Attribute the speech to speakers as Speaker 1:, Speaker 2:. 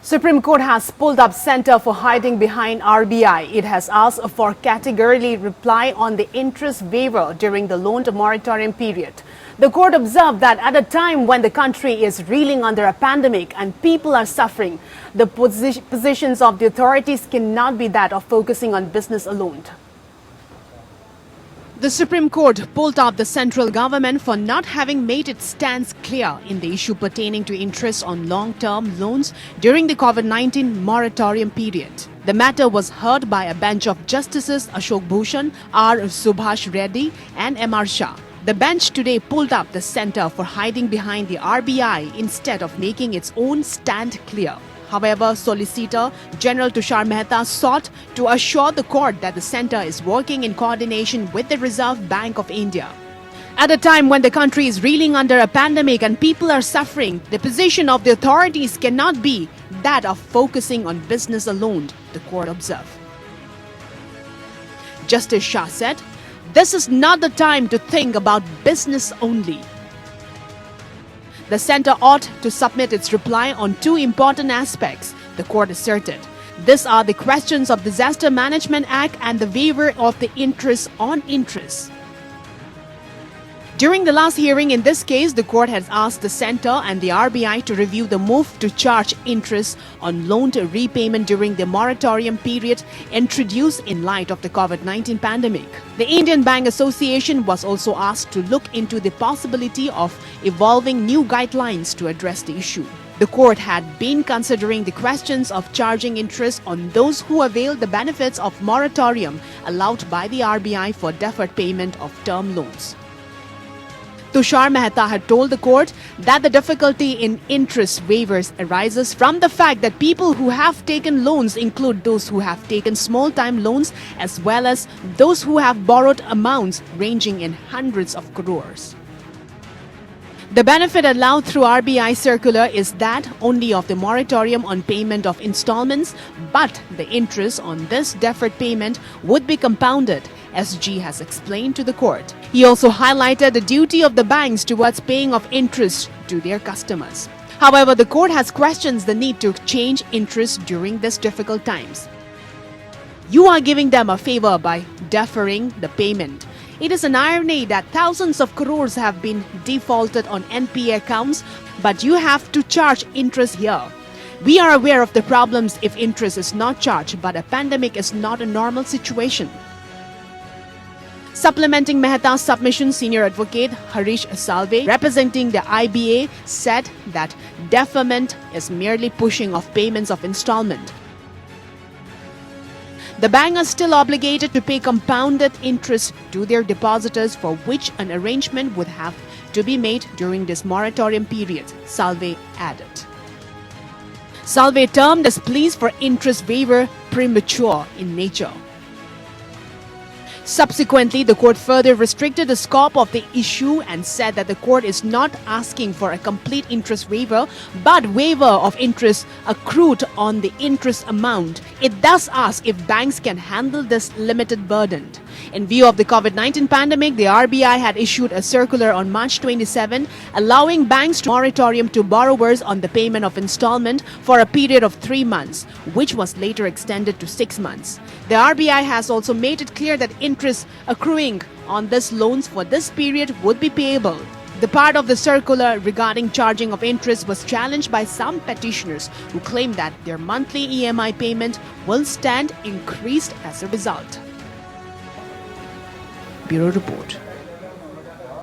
Speaker 1: Supreme Court has pulled up Centre for hiding behind RBI. It has asked for categorically reply on the interest waiver during the loan moratorium period. The court observed that at a time when the country is reeling under a pandemic and people are suffering, the positions of the authorities cannot be that of focusing on business alone. The Supreme Court pulled up the central government for not having made its stance clear in the issue pertaining to interest on long-term loans during the COVID-19 moratorium period. The matter was heard by a bench of Justices Ashok Bhushan, R. Subhash Reddy and M.R. Shah. The bench today pulled up the Centre for hiding behind the RBI instead of making its own stand clear. However, Solicitor General Tushar Mehta sought to assure the court that the centre is working in coordination with the Reserve Bank of India. At a time when the country is reeling under a pandemic and people are suffering, the position of the authorities cannot be that of focusing on business alone, the court observed. Justice Shah said, "This is not the time to think about business only. The centre ought to submit its reply on two important aspects," the court asserted. These are the questions of Disaster Management Act and the waiver of the interest on interest. During the last hearing in this case, the court has asked the centre and the RBI to review the move to charge interest on loan repayment during the moratorium period introduced in light of the COVID-19 pandemic. The Indian Bank Association was also asked to look into the possibility of evolving new guidelines to address the issue. The court had been considering the questions of charging interest on those who avail the benefits of moratorium allowed by the RBI for deferred payment of term loans. Tushar Mehta had told the court that the difficulty in interest waivers arises from the fact that people who have taken loans include those who have taken small-time loans as well as those who have borrowed amounts ranging in hundreds of crores. The benefit allowed through RBI circular is that only of the moratorium on payment of installments, but the interest on this deferred payment would be compounded, SG has explained to the court. He also highlighted the duty of the banks towards paying of interest to their customers. However, the court has questioned the need to change interest during these difficult times. You are giving them a favor by deferring the payment. It is an irony that thousands of crores have been defaulted on NPA accounts, but you have to charge interest here. We are aware of the problems if interest is not charged, but a pandemic is not a normal situation. Supplementing Mehta's submission, senior advocate Harish Salve, representing the IBA, said that deferment is merely pushing off payments of installment. The bank is still obligated to pay compounded interest to their depositors, for which an arrangement would have to be made during this moratorium period, Salve added. Salve termed this pleas for interest waiver premature in nature. Subsequently, the court further restricted the scope of the issue and said that the court is not asking for a complete interest waiver, but waiver of interest accrued on the interest amount. It thus asks if banks can handle this limited burden. In view of the COVID-19 pandemic, the RBI had issued a circular on March 27, allowing banks to moratorium to borrowers on the payment of installment for a period of 3 months, which was later extended to 6 months. The RBI has also made it clear that interest accruing on these loans for this period would be payable. The part of the circular regarding charging of interest was challenged by some petitioners who claim that their monthly EMI payment will stand increased as a result. Bureau Report.